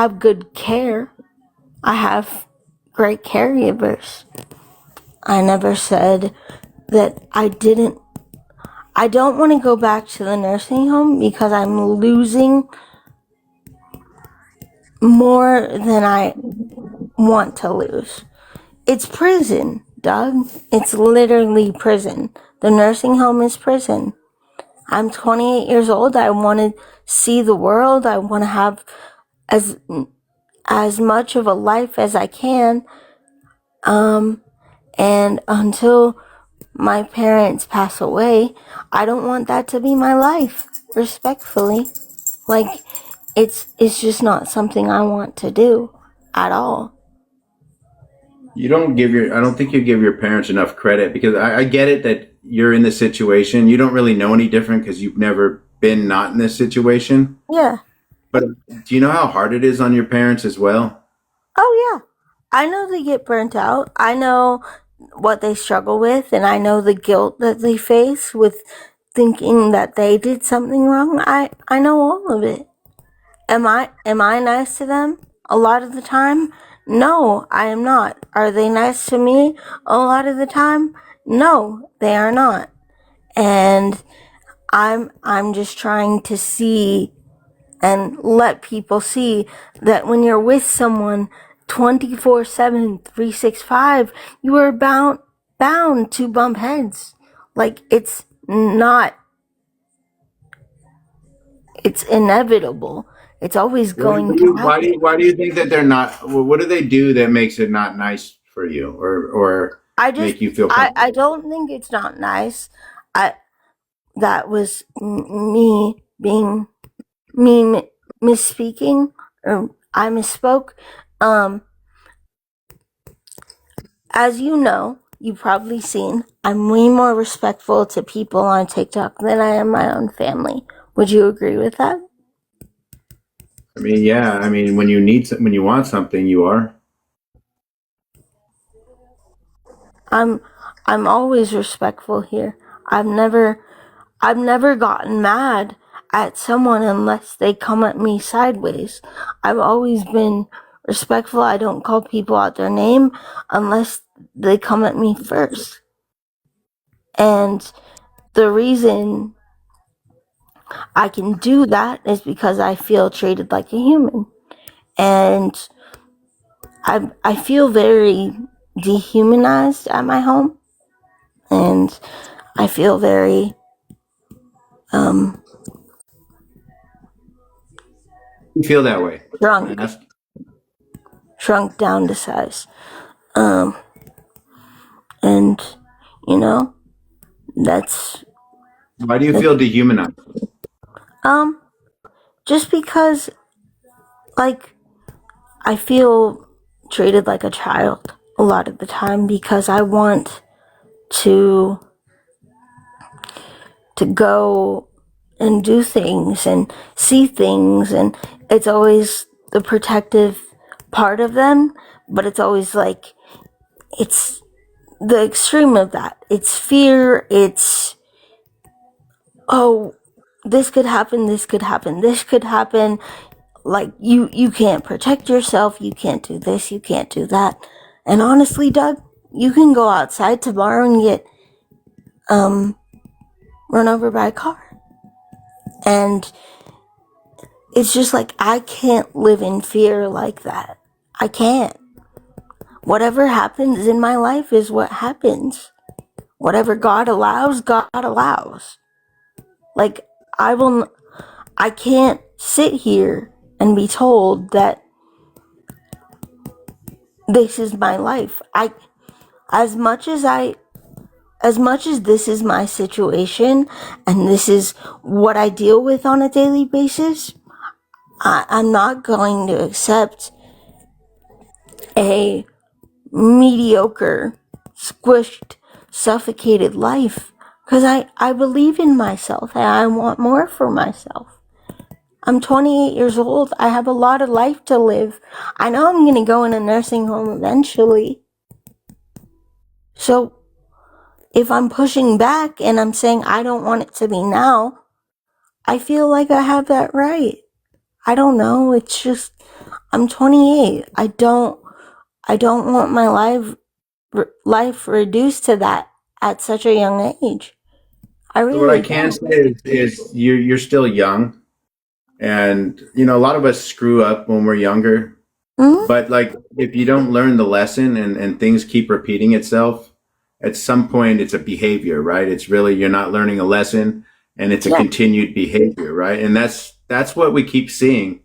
have good care. I have great caregivers. I never said that I didn't. I don't want to go back to the nursing home because I'm losing more than I want to lose. It's prison, Doug. It's literally prison. The nursing home is prison. I'm 28 years old. I want to see the world. I want to have as much of a life as I can. And until my parents pass away, I don't want that to be my life, respectfully. Like, it's just not something I want to do at all. I don't think you give your parents enough credit, because I get it that you're in this situation. You don't really know any different because you've never been not in this situation. Yeah. But do you know how hard it is on your parents as well? Oh, yeah. I know they get burnt out. I know what they struggle with, and I know the guilt that they face with thinking that they did something wrong. I know all of it. Am I nice to them a lot of the time? No, I am not. Are they nice to me a lot of the time? No, they are not. And I'm just trying to see and let people see that when you're with someone 24/7, 365, you are bound to bump heads. Like, it's inevitable. It's always going to happen. Why do you think that they're not? What do they do that makes it not nice for you, or make you feel I comfortable? don't think it's not nice. I That was me being misspeaking, or I misspoke. As you know, you've probably seen, I'm way more respectful to people on TikTok than I am my own family. Would you agree with that? I mean, yeah. I mean, when you want something, you are. I'm always respectful here. I've never gotten mad at someone unless they come at me sideways. I've always been respectful. I don't call people out their name unless they come at me first. And the reason I can do that is because I feel treated like a human. And I feel very dehumanized at my home. And I feel very You feel that way, and shrunk down to size. And you know, that's why do you feel dehumanized? just because, like, I feel treated like a child a lot of the time because I want to go and do things and see things, and it's always the protective part of them, but it's always like, it's the extreme of that. It's fear, it's, oh, this could happen, this could happen, this could happen. Like, you can't protect yourself, you can't do this, you can't do that. And honestly, Doug, you can go outside tomorrow and get run over by a car. And it's just like, I can't live in fear like that. I can't. Whatever happens in my life is what happens. Whatever God allows, God allows. Like, I can't sit here and be told that this is my life. As much as this is my situation and this is what I deal with on a daily basis, I'm not going to accept a mediocre, squished, suffocated life, because I believe in myself and I want more for myself. I'm 28 years old. I have a lot of life to live. I know I'm going to go in a nursing home eventually. So if I'm pushing back and I'm saying I don't want it to be now, I feel like I have that right. I don't know. It's just, I'm 28. I don't want my life reduced to that at such a young age. I So what I really can don't. say is you're still young, and a lot of us screw up when we're younger. Hmm. But like, if you don't learn the lesson and things keep repeating itself, at some point it's a behavior, right? It's really you're not learning a lesson, and it's a Yeah, continued behavior, right? And that's what we keep seeing,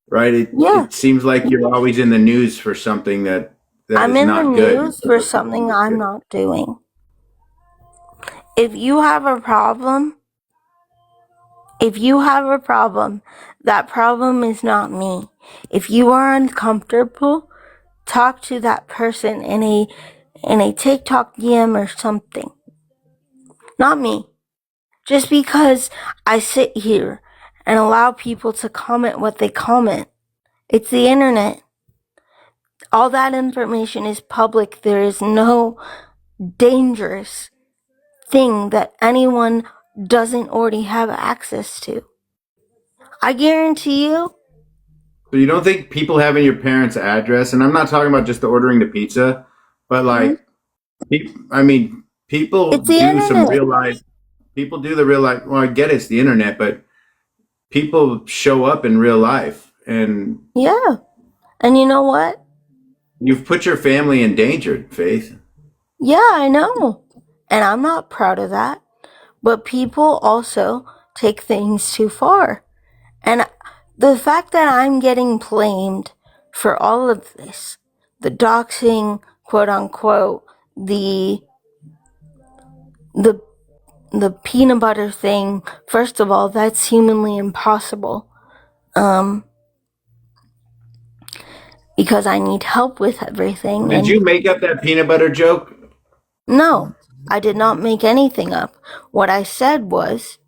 right? It yeah. it seems like you're always in the news for something that I'm is in the not good. news for something I'm not doing. If you have a problem, if you have a problem, that problem is not me. If you are uncomfortable, talk to that person in a TikTok DM or something. Not me. Just because I sit here and allow people to comment what they comment. It's the internet. All that information is public. There is no dangerous thing that anyone doesn't already have access to. I guarantee you. So you don't think people having your parents' address, and I'm not talking about just the ordering the pizza, but Mhm. like, I mean, people It's the do some internet. real life. People do the real life. Well, I get it's the internet, but people show up in real life, and Yeah. And you know what? you've put your family in danger, Faith. Yeah, I know. And I'm not proud of that. But people also take things too far. And the fact that I'm getting blamed for all of this, the doxing, quote unquote, the the peanut butter thing, first of all, that's humanly impossible. Um, because I need help with everything. Did And you make up that peanut butter joke? no, I did not make anything up. What I said was,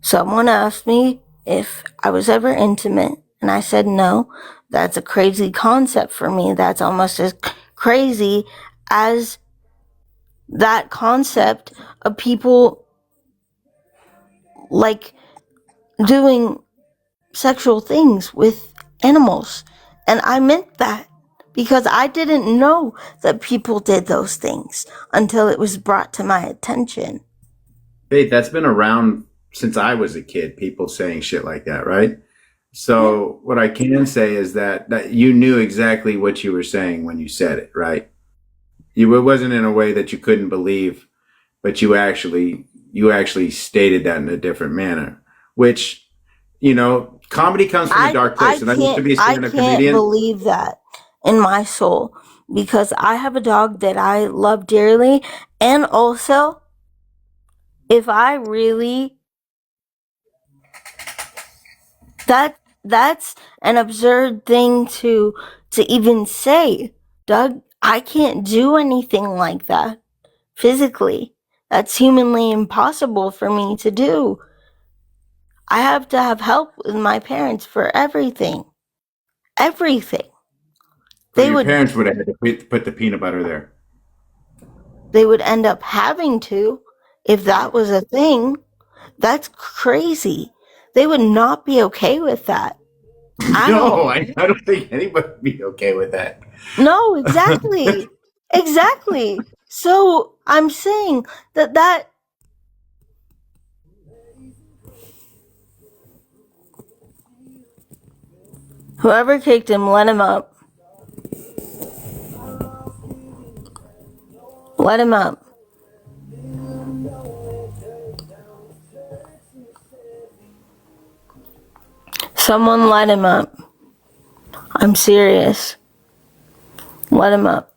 someone asked me if I was ever intimate, and I said no. That's a crazy concept for me. That's almost as crazy as that concept of people like doing sexual things with animals. And I meant that because I didn't know that people did those things until it was brought to my attention. Faith, that's been around since I was a kid. People saying shit like that, right? Yeah. So what I can say is that you knew exactly what you were saying when you said it, right? It wasn't in a way that you couldn't believe, but you actually stated that in a different manner, which comedy comes from a dark place, and I used to be a I stand-up can't comedian. believe that in my soul because I have a dog that I love dearly, and also if I really that's an absurd thing to even say. Doug, I can't do anything like that physically. That's humanly impossible for me to do. I have to have help with my parents for everything. Everything. So They your would parents would have had to put the peanut butter there. they would end up having to if that was a thing. That's crazy. They would not be okay with that at No, all. I don't think anybody would be okay with that. No, exactly. Exactly. So I'm saying that whoever kicked him, let him up. Let him up. Someone let him up. I'm serious. Let him up.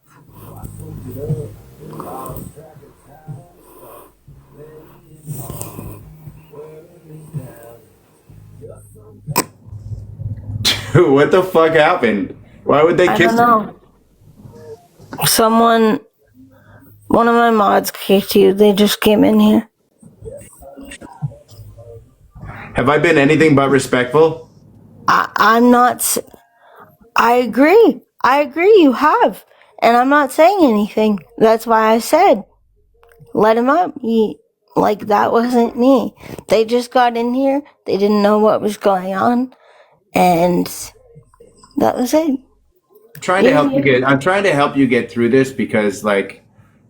What the fuck happened? Why would they I kick don't him? know. One of my mods kicked you. They just came in here. Have I been anything but respectful? I'm not. I agree. I agree. You have, and I'm not saying anything. That's why I said let him up. Like that wasn't me. They just got in here. They didn't know what was going on, and That was it. I'm trying to help you get through this because like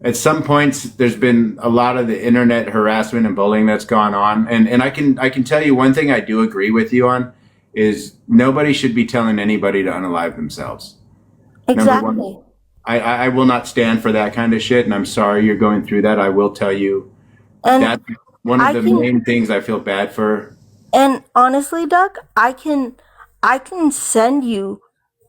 at some points there's been a lot of the internet harassment and bullying that's gone on, and I can tell you one thing I do agree with you on is nobody should be telling anybody to unalive themselves. Number one, Exactly. I will not stand for that kind of shit, and I'm sorry you're going through that. I will tell you And that's one of I the can, main things I feel bad for. and honestly, Doug, I can send you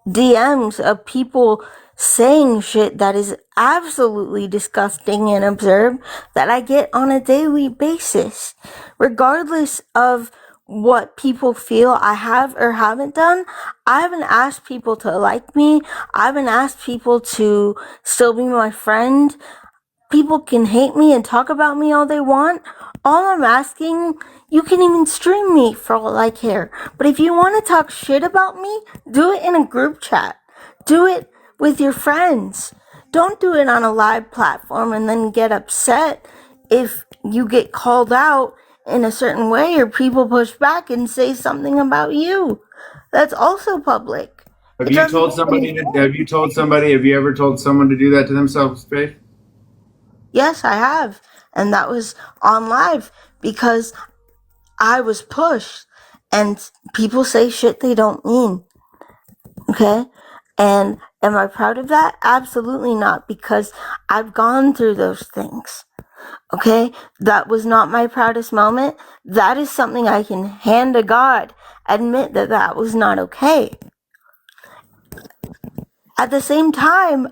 DMs of people saying shit that is absolutely disgusting and absurd that I get on a daily basis. Regardless of what people feel I have or haven't done, I haven't asked people to like me. I haven't asked people to still be my friend. People can hate me and talk about me all they want. All I'm asking, you can even stream me for all I care. But if you want to talk shit about me, do it in a group chat. Do it with your friends. Don't do it on a live platform and then get upset if you get called out in a certain way or people push back and say something about you. That's also public. It doesn't make any sense. Have you ever told someone to do that to themselves, Faith? Yes, I have. And that was on live because I was pushed. And people say shit they don't mean. Okay? And am I proud of that? Absolutely not, because I've gone through those things. Okay? That was not my proudest moment. That is something I can hand to God. Admit that that was not okay. At the same time,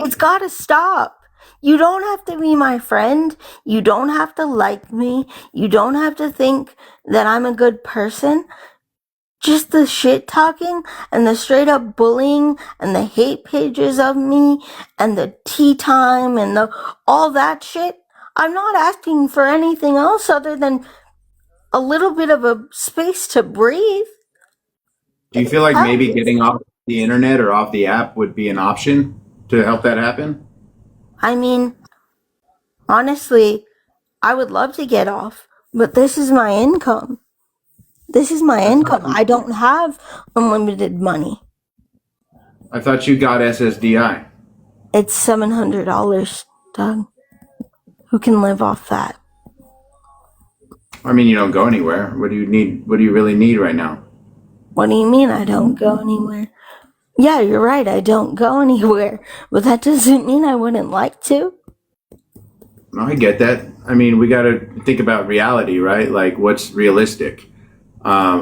it's gotta stop. You don't have to be my friend. You don't have to like me. You don't have to think that I'm a good person. Just the shit talking and the straight up bullying and the hate pages of me and the tea time and the all that shit. I'm not asking for anything else other than a little bit of a space to breathe. Do you feel like Hell, maybe getting off the internet or off the app would be an option to help that happen? I mean, honestly, I would love to get off, but this is my income. This is my income. I don't have unlimited money. I thought you got SSDI. It's $700, Doug. Who can live off that? I mean, you don't go anywhere. What do you need? What do you really need right now? What do you mean I don't go anywhere? Yeah, you're right. I don't go anywhere. But that doesn't mean I wouldn't like to. No, I get that. I mean, we got to think about reality, right? Like, what's realistic?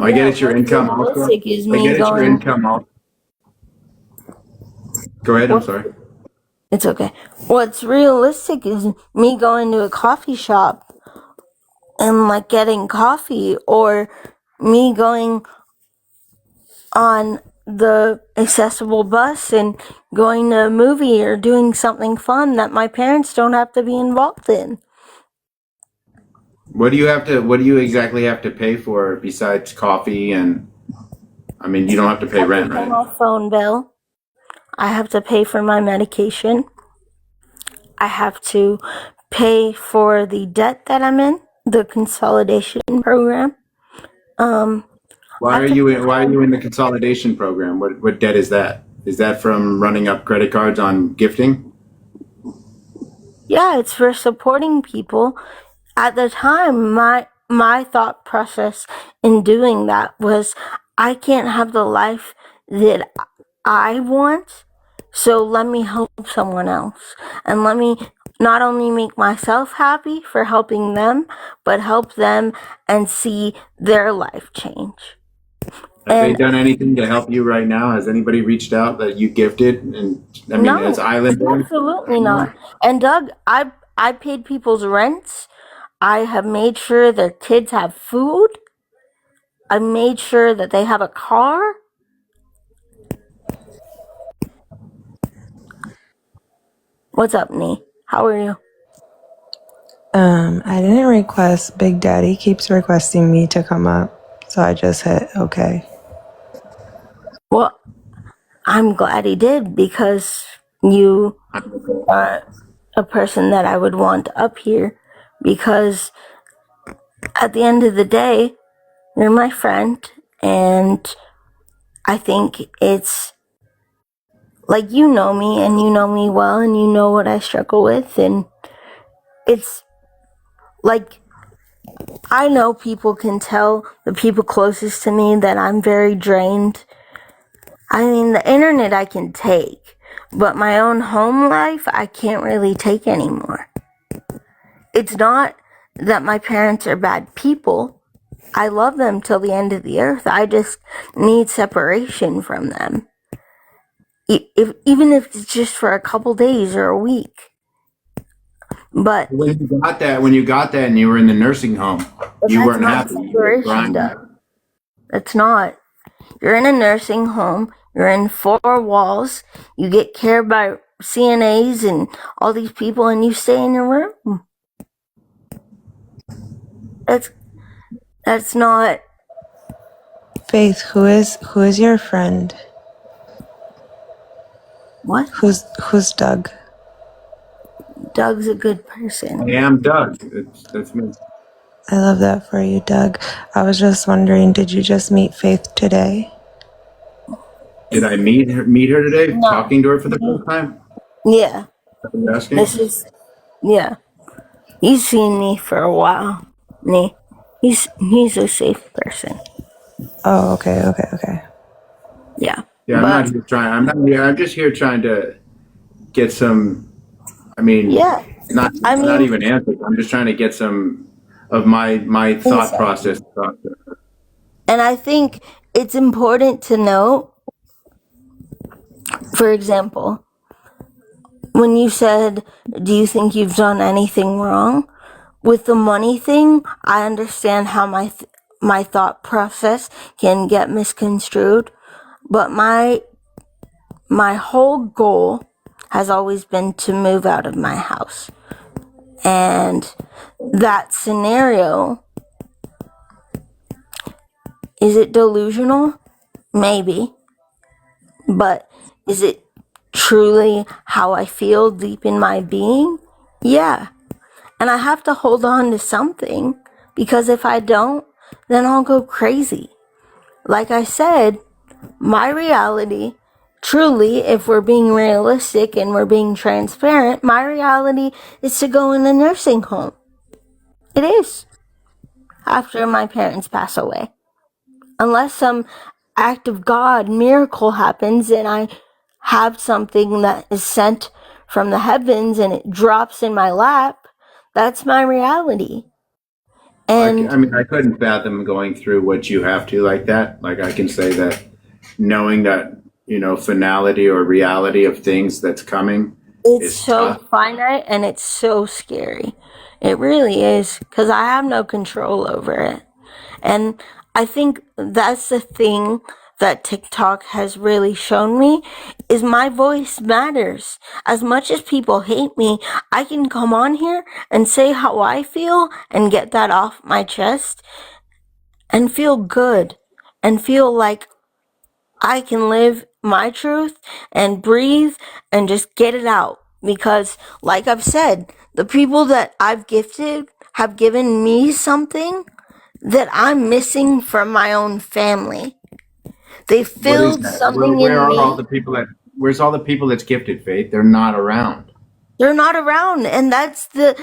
I get it's your What's income also. realistic is I me get it's your going. income also. Go ahead. I'm What, sorry. it's okay. What's realistic is me going to a coffee shop and like getting coffee, or me going on the accessible bus and going to a movie or doing something fun that my parents don't have to be involved in. What do you have to? What do you exactly have to pay for besides coffee? And I mean, you don't have to I pay have to rent, pay right? my phone bill. I have to pay for my medication. I have to pay for the debt that I'm in, the consolidation program. Um, I have to pay Why are for, you in the consolidation program? What debt is that? Is that from running up credit cards on gifting? yeah, it's for supporting people. At the time, my thought process in doing that was I can't have the life that I want, so let me help someone else. And let me not only make myself happy for helping them, but help them and see their life change. Have they And done anything to help you right now? Has anybody reached out that you gifted? And I mean, as no, Island Boy, absolutely not. And Doug, I paid people's rents. I have made sure their kids have food. I made sure that they have a car. What's up, Nee? How are you? I didn't request. Big Daddy keeps requesting me to come up, so I just hit okay. Well, I'm glad he did, because you are a person that I would want up here, because at the end of the day, you're my friend, and I think it's like, you know me and you know me well and you know what I struggle with, and it's like, I know people can tell, the people closest to me, that I'm very drained. I mean, the internet I can take, but my own home life I can't really take anymore. It's not that my parents are bad people. I love them till the end of the earth. I just need separation from them. Even if it's just for a couple days or a week. But When you got that and you were in the nursing home, you that's weren't not happy. You were separation, crying. Doug. That's not. You're in a nursing home. You're in 4 walls. You get cared by CNAs and all these people, and you stay in your room. That's not. Faith, who is your friend? What? Who's Doug? Doug's a good person. I am Doug. That's me. I love that for you, Doug. I was just wondering, did you just meet Faith today? Did I meet her today? No. Talking to her for the first time? Yeah. You're asking? This is. Yeah. He's seen me for a while. He's a safe person. Oh, okay. Yeah. Yeah, I'm just here trying to get some. I mean, Yeah. not even answers. I'm just trying to get some of my thought Insight. process. And I think it's important to note, for example, when you said, do you think you've done anything wrong? With the money thing, I understand how my thought process can get misconstrued, but my whole goal has always been to move out of my house. And that scenario, is it delusional? Maybe. But is it truly how I feel deep in my being? Yeah. And I have to hold on to something, because if I don't, then I'll go crazy. Like I said, my reality, truly, if we're being realistic and we're being transparent, my reality is to go in a nursing home. It is. After my parents pass away. Unless some act of God, miracle happens, and I have something that is sent from the heavens and it drops in my lap, that's my reality. And I mean, I couldn't fathom going through what you have to like that. Like, I can say that knowing that, finality or reality of things that's coming it's is so tough. finite and it's so scary. It really is, because I have no control over it. And I think that's the thing that TikTok has really shown me, is my voice matters. As much as people hate me, I can come on here and say how I feel and get that off my chest and feel good and feel like I can live my truth and breathe and just get it out. Because, like I've said, the people that I've gifted have given me something that I'm missing from my own family. They What is filled that? something Where in are all me. the people where's all the people that's gifted, Faith? They're not around. They're not around, and that's the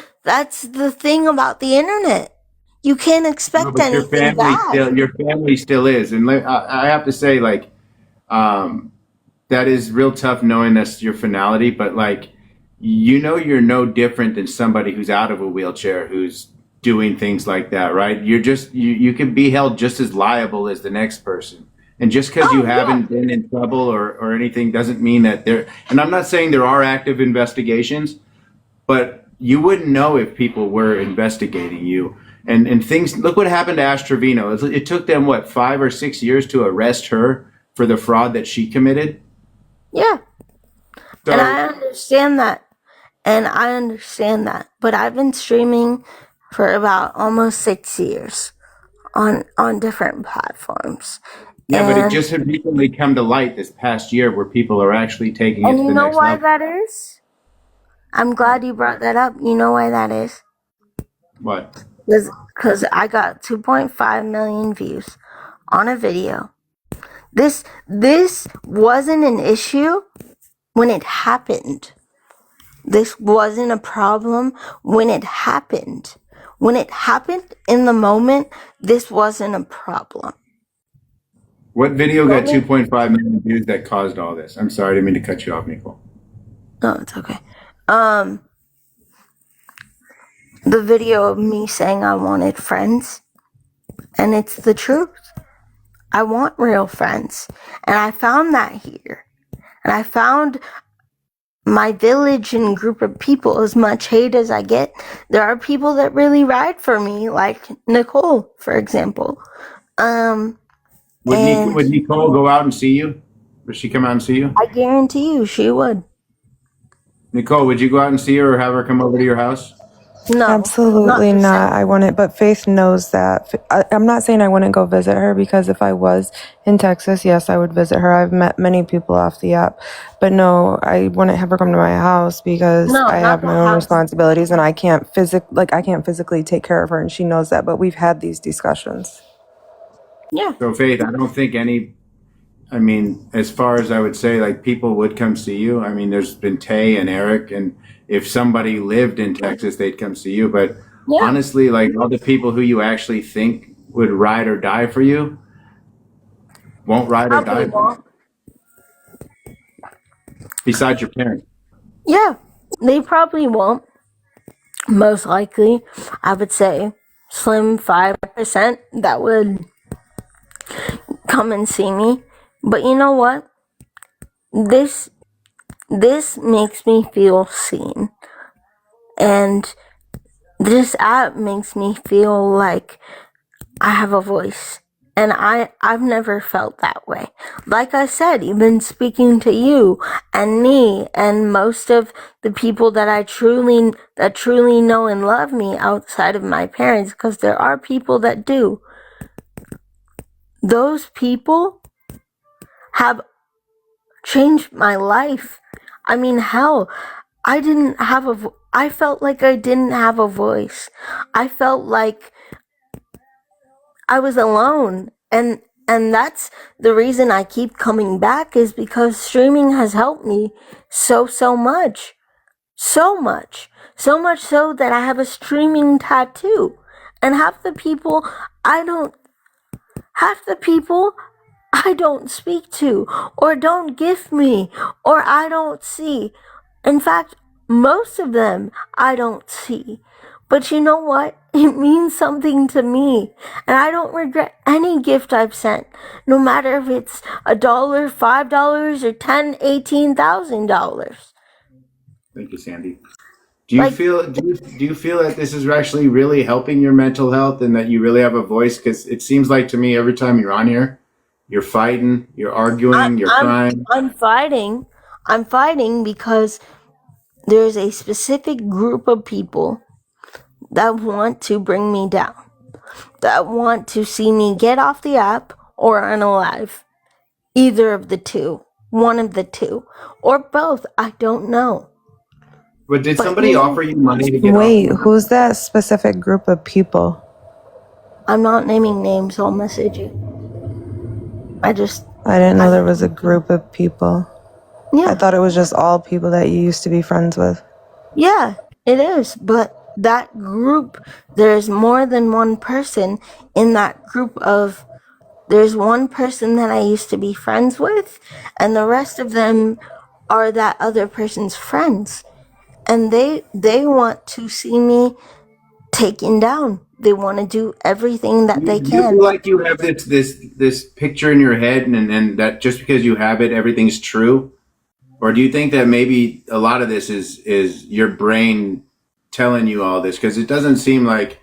thing about the internet. You can't No, expect but anything bad. your family still is. And I have to say, like, that is real tough knowing that's your finality, but like, you're no different than somebody who's out of a wheelchair, who's doing things like that, right? You're just, you can be held just as liable as the next person. And just because you Oh yeah, haven't been in trouble or anything doesn't mean that and I'm not saying there are active investigations, but you wouldn't know if people were investigating you. And things, look what happened to Ash Trevino. It took them, what, 5 or 6 years to arrest her for the fraud that she committed? yeah, So, and I understand that, But I've been streaming for about almost 6 years on different platforms. yeah, but it And just had recently come to light this past year where people are actually taking it and to you the know next why level. that is? I'm glad you brought that up. You know why that is? What? Because I got 2.5 million views on a video This wasn't an issue when it happened. This wasn't a problem when it happened. When it happened in the moment, this wasn't a problem. What video got Moment- 2.5 million views that caused all this? I'm sorry, I didn't mean to cut you off, Nicole. No, it's okay. The video of me saying I wanted friends, and it's the truth. I want real friends, and I found that here. And I found my village and group of people. As much hate as I get, there are people that really ride for me, like Nicole, for example. Would And Nicole go out and see you? Would she come out and see you? I guarantee you she would. Nicole, would you go out and see her or have her come over to your house? No, Absolutely the same. not. I wouldn't, but Faith knows that. I'm not saying I wouldn't go visit her, because if I was in Texas, yes, I would visit her. I've met many people off the app, but no, I wouldn't have her come to my house because No, I not have the my own house. responsibilities and I can't physically take care of her, and she knows that, but we've had these discussions. Yeah. So Faith, I don't think as far as I would say, like, people would come see you. I mean, there's been Tay and Eric, and if somebody lived in Texas, they'd come see you. But Yeah. honestly, like, all the people who you actually think would ride or die for you won't ride or Probably die for you, won't. besides your parents. Yeah. They probably won't. Most likely, I would say slim 5% that would come and see me. But you know what? This makes me feel seen. And this app makes me feel like I have a voice. And I've never felt that way. Like I said, even speaking to you and me and most of the people that truly know and love me outside of my parents, because there are people that do. Those people have changed my life. I mean, hell, I felt like I didn't have a voice. I felt like I was alone, and that's the reason I keep coming back, is because streaming has helped me so much. So much so that I have a streaming tattoo. And half the people I don't speak to, or don't gift me, or I don't see. In fact, most of them I don't see. But you know what? It means something to me. And I don't regret any gift I've sent. No matter if it's $1, $5, or $10,000, $18,000. Thank you, Sandy. Do you Like, feel that this is actually really helping your mental health and that you really have a voice? Because it seems like to me every time you're on here, you're fighting, you're arguing, you're crying. I'm fighting. I'm fighting because there's a specific group of people that want to bring me down, that want to see me get off the app or unalive. Either of the two, one of the two, or both. I don't know. But did But somebody offer you money to get Wait, off? who's that specific group of people? I'm not naming names. I'll message you. I didn't know there was a group of people. Yeah. I thought it was just all people that you used to be friends with. Yeah, it is. But that group, there's more than one person in that group of. There's one person that I used to be friends with, and the rest of them are that other person's friends. And they want to see me taken down. They want to do everything that they Do you can. feel like you have this picture in your head and that just because you have it, everything's true? Or do you think that maybe a lot of this is your brain telling you all this? Because it doesn't seem like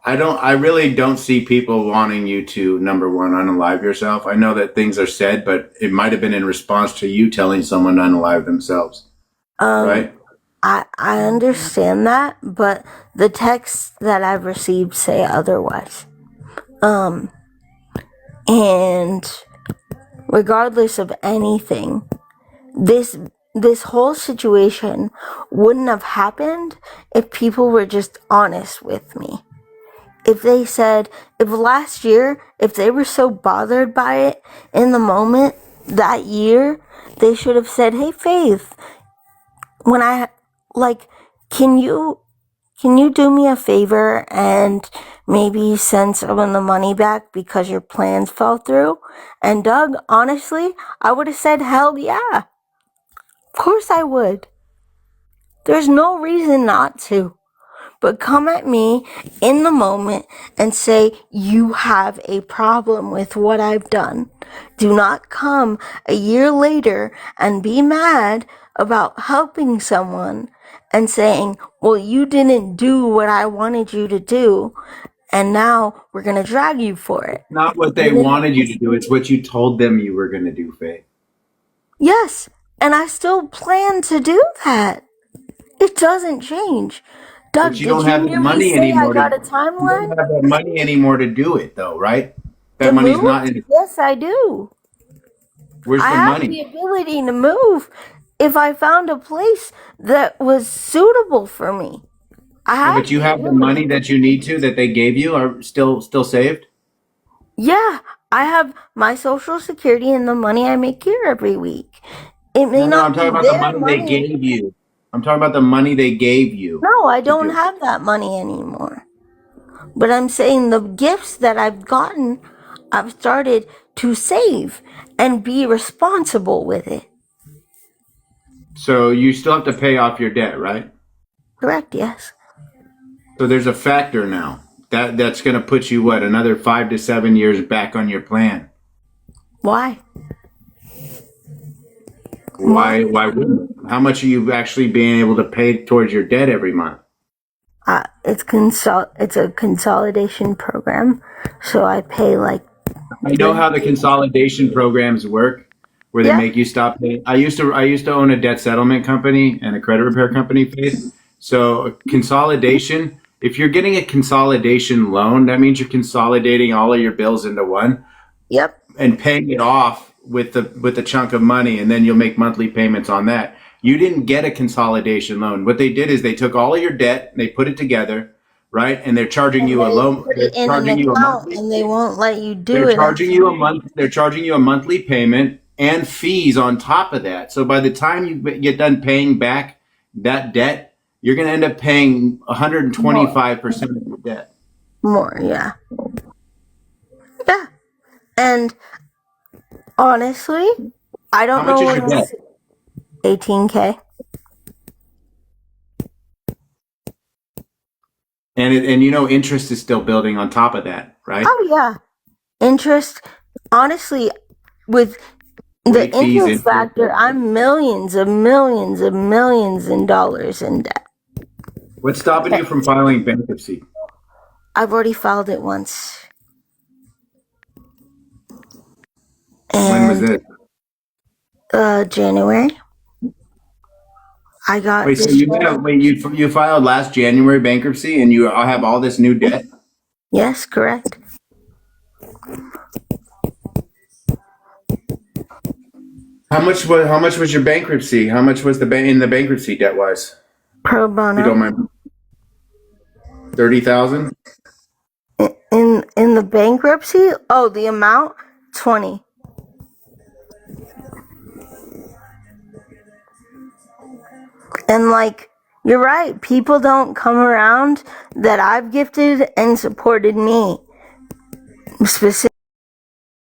I really don't see people wanting you to, number one, unalive yourself. I know that things are said, but it might have been in response to you telling someone to unalive themselves, right? I understand that, but the texts that I've received say otherwise. And regardless of anything, this whole situation wouldn't have happened if people were just honest with me. if they said, if last year, if they were so bothered by it in the moment that year, they should have said, hey, Faith, when I, like, can you do me a favor and maybe send some of the money back because your plans fell through? And Doug, honestly, I would have said, hell yeah. Of course I would. There's no reason not to. But come at me in the moment and say you have a problem with what I've done. Do not come a year later and be mad about helping someone and saying, well, you didn't do what I wanted you to do, and now we're going to drag you for it. Not what they wanted you to do. It's what you told them you were going to do, Faith. Yes, and I still plan to do that. It doesn't change. Doug, But you don't have the money anymore. I got a You timeline don't have the money anymore to do it, though, right? That to money's move? not in it. Yes, I do. Where's I the have money? the ability to move if I found a place that was suitable for me. But you have the money that you need to, that they gave you, are still saved? Yeah, I have my Social Security and the money I make here every week. It may No, not I'm talking be about the their money they gave you. I'm talking about the money they gave you. No, I to don't do. have that money anymore. But I'm saying the gifts that I've gotten, I've started to save and be responsible with it. So you still have to pay off your debt, right? Correct, yes. So there's a factor now. That's going to put you, what, another 5 to 7 years back on your plan. Why? Why wouldn't? How much are you actually being able to pay towards your debt every month? It's a consolidation program, so I pay like. I know how the consolidation programs work, where they Yeah. make you stop paying. I used to own a debt settlement company and a credit repair company, Faith. So consolidation, if you're getting a consolidation loan, that means you're consolidating all of your bills into one Yep. and paying it off with the chunk of money, and then you'll make monthly payments on that. You didn't get a consolidation loan. What they did is they took all of your debt, they put it together, right? And they're charging you a loan. Put They're it in an charging you a account, monthly. and they won't let you do They're it. charging you a month. They're charging you a monthly payment and fees on top of that. So by the time you get done paying back that debt, you're going to end up paying 125% of your debt. More, yeah. Yeah. And honestly, I don't How much know is your what else. debt? 18K. And interest is still building on top of that, right? Oh yeah. Interest, honestly, with the Late fees, interest interest. factor, I'm millions in dollars in debt. What's stopping you from filing bankruptcy? I've already filed it once. When was And this? January. I got Wait, so you filed last January bankruptcy and you have all this new debt? Yes, correct. How much was your bankruptcy? How much was in the bankruptcy debt wise? Pro You don't bono. mind? 30,000? In the bankruptcy? Oh, the amount? 20. And like, you're right, people don't come around that I've gifted and supported me. Specifically